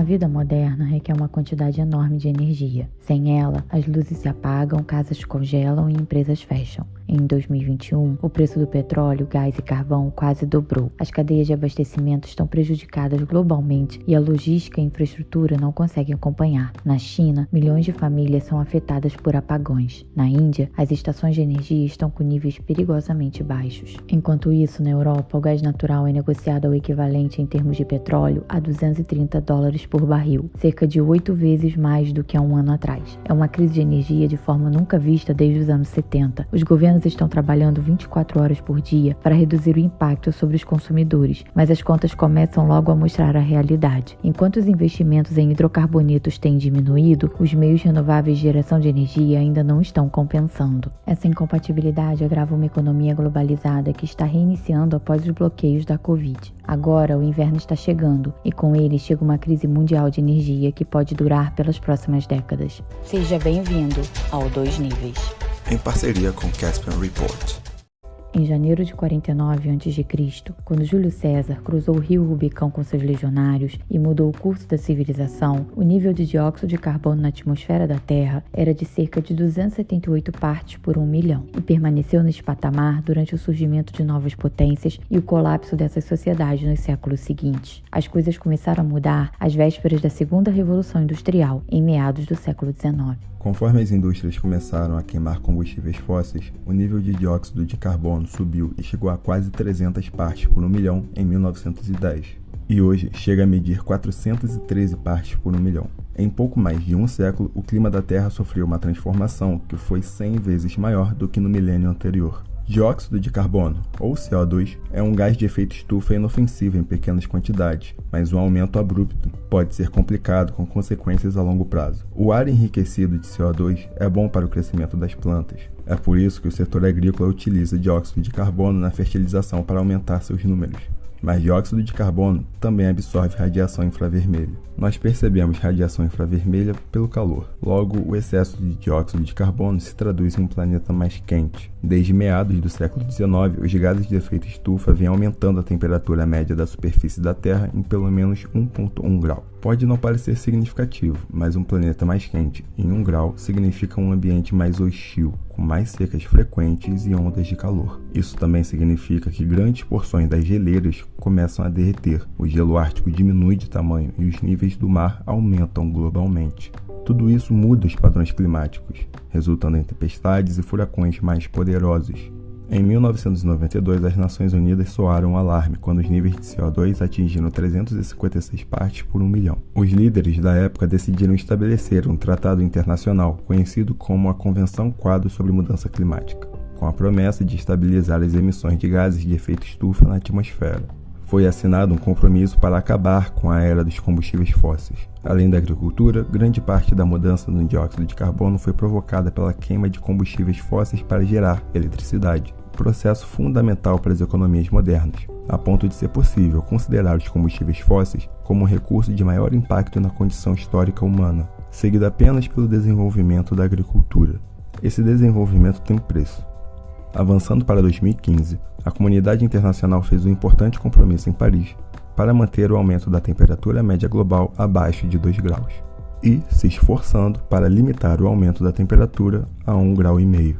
A vida moderna requer uma quantidade enorme de energia. Sem ela, as luzes se apagam, casas congelam e empresas fecham. Em 2021, o preço do petróleo, gás e carvão quase dobrou. As cadeias de abastecimento estão prejudicadas globalmente e a logística e infraestrutura não conseguem acompanhar. Na China, milhões de famílias são afetadas por apagões. Na Índia, as estações de energia estão com níveis perigosamente baixos. Enquanto isso, na Europa, o gás natural é negociado ao equivalente em termos de petróleo a $230 por barril, cerca de 8 vezes mais do que há um ano atrás. É uma crise de energia de forma nunca vista desde os anos 70. Os governos estão trabalhando 24 horas por dia para reduzir o impacto sobre os consumidores, mas as contas começam logo a mostrar a realidade. Enquanto os investimentos em hidrocarbonetos têm diminuído, os meios renováveis de geração de energia ainda não estão compensando. Essa incompatibilidade agrava uma economia globalizada que está reiniciando após os bloqueios da Covid. Agora, o inverno está chegando e com ele chega uma crise mundial de energia que pode durar pelas próximas décadas. Seja bem-vindo ao 2 Níveis. Em parceria com Caspian Report. Em janeiro de 49 a.C., quando Júlio César cruzou o rio Rubicão com seus legionários e mudou o curso da civilização, o nível de dióxido de carbono na atmosfera da Terra era de cerca de 278 partes por 1 milhão e permaneceu nesse patamar durante o surgimento de novas potências e o colapso dessas sociedades nos séculos seguintes. As coisas começaram a mudar às vésperas da Segunda Revolução Industrial, em meados do século XIX. Conforme as indústrias começaram a queimar combustíveis fósseis, o nível de dióxido de carbono subiu e chegou a quase 300 partes por 1 milhão em 1910. E hoje chega a medir 413 partes por 1 milhão. Em pouco mais de um século, o clima da Terra sofreu uma transformação que foi 100 vezes maior do que no milênio anterior. Dióxido de carbono, ou CO2, é um gás de efeito estufa inofensivo em pequenas quantidades, mas um aumento abrupto pode ser complicado com consequências a longo prazo. O ar enriquecido de CO2 é bom para o crescimento das plantas. É por isso que o setor agrícola utiliza dióxido de carbono na fertilização para aumentar seus números. Mas dióxido de carbono também absorve radiação infravermelha. Nós percebemos radiação infravermelha pelo calor. Logo, o excesso de dióxido de carbono se traduz em um planeta mais quente. Desde meados do século XIX, os gases de efeito estufa vêm aumentando a temperatura média da superfície da Terra em pelo menos 1,1 grau. Pode não parecer significativo, mas um planeta mais quente em 1 grau significa um ambiente mais hostil, com mais secas frequentes e ondas de calor. Isso também significa que grandes porções das geleiras começam a derreter, o gelo ártico diminui de tamanho e os níveis do mar aumentam globalmente. Tudo isso muda os padrões climáticos, resultando em tempestades e furacões mais poderosos. Em 1992, as Nações Unidas soaram um alarme quando os níveis de CO2 atingiram 356 partes por 1 milhão. Os líderes da época decidiram estabelecer um tratado internacional conhecido como a Convenção Quadro sobre Mudança Climática, com a promessa de estabilizar as emissões de gases de efeito estufa na atmosfera. Foi assinado um compromisso para acabar com a era dos combustíveis fósseis. Além da agricultura, grande parte da mudança no dióxido de carbono foi provocada pela queima de combustíveis fósseis para gerar eletricidade, processo fundamental para as economias modernas, a ponto de ser possível considerar os combustíveis fósseis como um recurso de maior impacto na condição histórica humana, seguido apenas pelo desenvolvimento da agricultura. Esse desenvolvimento tem um preço. Avançando para 2015, a comunidade internacional fez um importante compromisso em Paris para manter o aumento da temperatura média global abaixo de 2 graus e se esforçando para limitar o aumento da temperatura a 1,5 graus.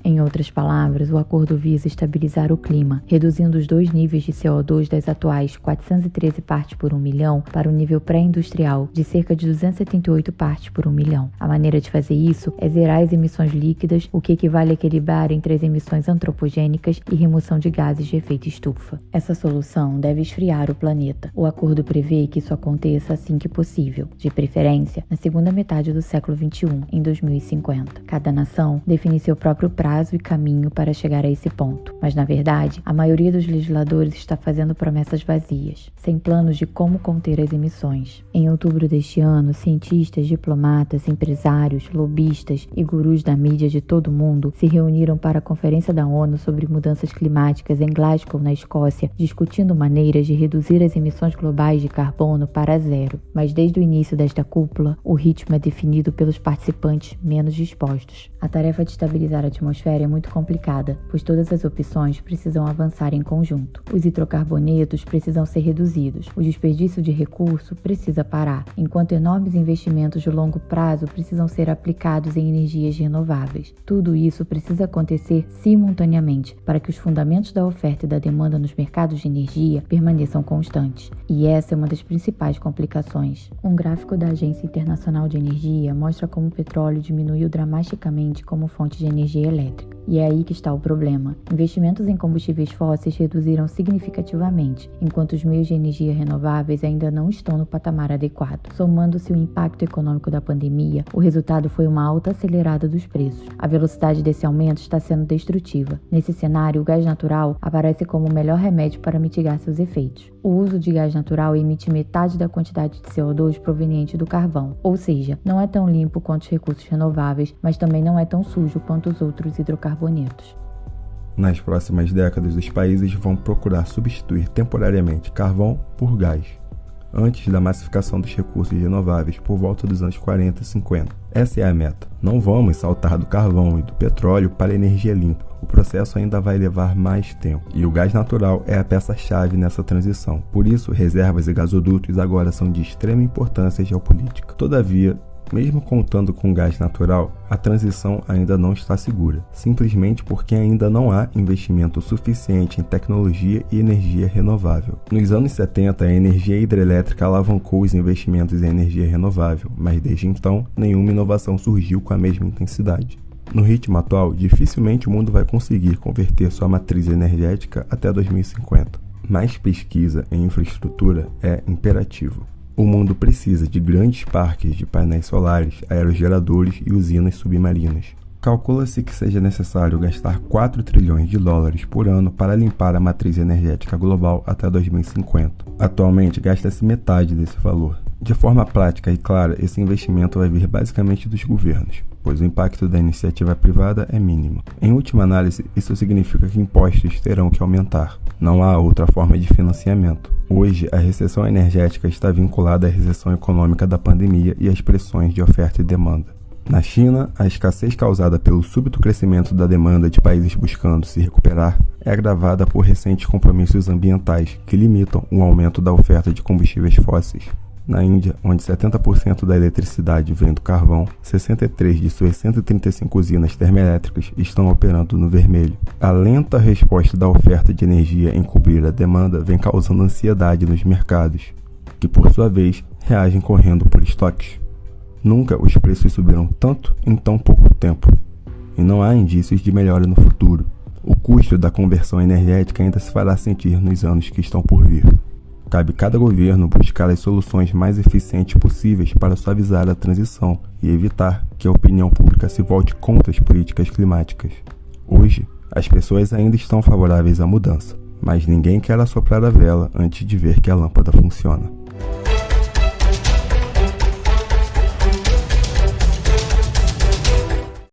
Em outras palavras, o acordo visa estabilizar o clima, reduzindo os 2 níveis de CO2 das atuais 413 partes por 1 milhão para o nível pré-industrial de cerca de 278 partes por 1 milhão. A maneira de fazer isso é zerar as emissões líquidas, o que equivale a equilibrar entre as emissões antropogênicas e remoção de gases de efeito estufa. Essa solução deve esfriar o planeta. O acordo prevê que isso aconteça assim que possível, de preferência na segunda metade do século XXI, em 2050. Cada nação define seu próprio prazo e caminho para chegar a esse ponto. Mas, na verdade, a maioria dos legisladores está fazendo promessas vazias, sem planos de como conter as emissões. Em outubro deste ano, cientistas, diplomatas, empresários, lobistas e gurus da mídia de todo o mundo se reuniram para a Conferência da ONU sobre Mudanças Climáticas em Glasgow, na Escócia, discutindo maneiras de reduzir as emissões globais de carbono para zero. Mas desde o início desta cúpula, o ritmo é definido pelos participantes menos dispostos. A tarefa de estabilizar a atmosfera atmosfera é muito complicada, pois todas as opções precisam avançar em conjunto. Os hidrocarbonetos precisam ser reduzidos, o desperdício de recurso precisa parar, enquanto enormes investimentos de longo prazo precisam ser aplicados em energias renováveis. Tudo isso precisa acontecer simultaneamente para que os fundamentos da oferta e da demanda nos mercados de energia permaneçam constantes. E essa é uma das principais complicações. Um gráfico da Agência Internacional de Energia mostra como o petróleo diminuiu drasticamente como fonte de energia elétrica. E é aí que está o problema. Investimentos em combustíveis fósseis reduziram significativamente, enquanto os meios de energia renováveis ainda não estão no patamar adequado. Somando-se o impacto econômico da pandemia, o resultado foi uma alta acelerada dos preços. A velocidade desse aumento está sendo destrutiva. Nesse cenário, o gás natural aparece como o melhor remédio para mitigar seus efeitos. O uso de gás natural emite metade da quantidade de CO2 proveniente do carvão, ou seja, não é tão limpo quanto os recursos renováveis, mas também não é tão sujo quanto os outros hidrocarbonetos. Nas próximas décadas, os países vão procurar substituir temporariamente carvão por gás, antes da massificação dos recursos renováveis por volta dos anos 40 e 50. Essa é a meta. Não vamos saltar do carvão e do petróleo para a energia limpa. O processo ainda vai levar mais tempo. E o gás natural é a peça-chave nessa transição. Por isso, reservas e gasodutos agora são de extrema importância geopolítica. Todavia, mesmo contando com gás natural, a transição ainda não está segura, simplesmente porque ainda não há investimento suficiente em tecnologia e energia renovável. Nos anos 70, a energia hidrelétrica alavancou os investimentos em energia renovável, mas desde então, nenhuma inovação surgiu com a mesma intensidade. No ritmo atual, dificilmente o mundo vai conseguir converter sua matriz energética até 2050. Mais pesquisa em infraestrutura é imperativo. O mundo precisa de grandes parques de painéis solares, aerogeradores e usinas submarinas. Calcula-se que seja necessário gastar 4 trilhões de dólares por ano para limpar a matriz energética global até 2050. Atualmente, gasta-se metade desse valor. De forma prática e clara, esse investimento vai vir basicamente dos governos, pois o impacto da iniciativa privada é mínimo. Em última análise, isso significa que impostos terão que aumentar. Não há outra forma de financiamento. Hoje, a recessão energética está vinculada à recessão econômica da pandemia e às pressões de oferta e demanda. Na China, a escassez causada pelo súbito crescimento da demanda de países buscando se recuperar é agravada por recentes compromissos ambientais que limitam o aumento da oferta de combustíveis fósseis. Na Índia, onde 70% da eletricidade vem do carvão, 63 de suas 135 usinas termoelétricas estão operando no vermelho. A lenta resposta da oferta de energia em cobrir a demanda vem causando ansiedade nos mercados, que por sua vez reagem correndo por estoques. Nunca os preços subiram tanto em tão pouco tempo, e não há indícios de melhora no futuro. O custo da conversão energética ainda se fará sentir nos anos que estão por vir. Cabe a cada governo buscar as soluções mais eficientes possíveis para suavizar a transição e evitar que a opinião pública se volte contra as políticas climáticas. Hoje, as pessoas ainda estão favoráveis à mudança, mas ninguém quer assoprar a vela antes de ver que a lâmpada funciona.